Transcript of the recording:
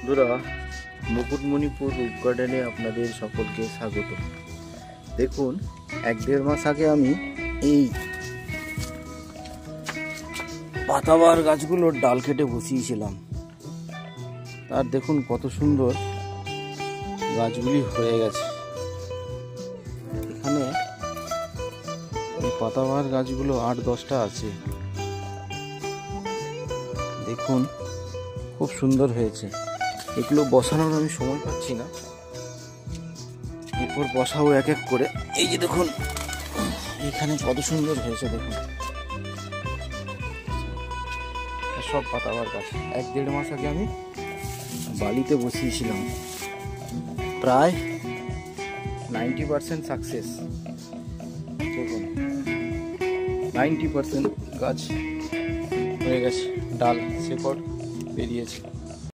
বন্ধুরা, মুকুটমণিপুর রুপ গার্ডেনে আপনাদের সকলকে স্বাগত। দেখুন, 1-1.5 মাস আগে আমি এই পাতাবাহার গাছগুলোর ডাল কেটে বসিয়েছিলাম। আর দেখুন কত সুন্দর গাছগুলি হয়ে গেছে। এখানে এই পাতাবাহার গাছগুলো 8-10টা আছে। দেখুন খুব সুন্দর হয়েছে। এগুলো বসানোর আমি সময় পাচ্ছি না, এরপর বসাবো এক এক করে। এই যে দেখুন এখানে কত সুন্দর হয়েছে। দেখুন সব পাতাবাহার গাছ 1-1.5 মাস আগে আমি বালিতে বসিয়েছিলাম। প্রায় 90% সাকসেস। দেখুন 90% গাছ হয়ে গেছে, ডাল শেকড় বেরিয়েছে।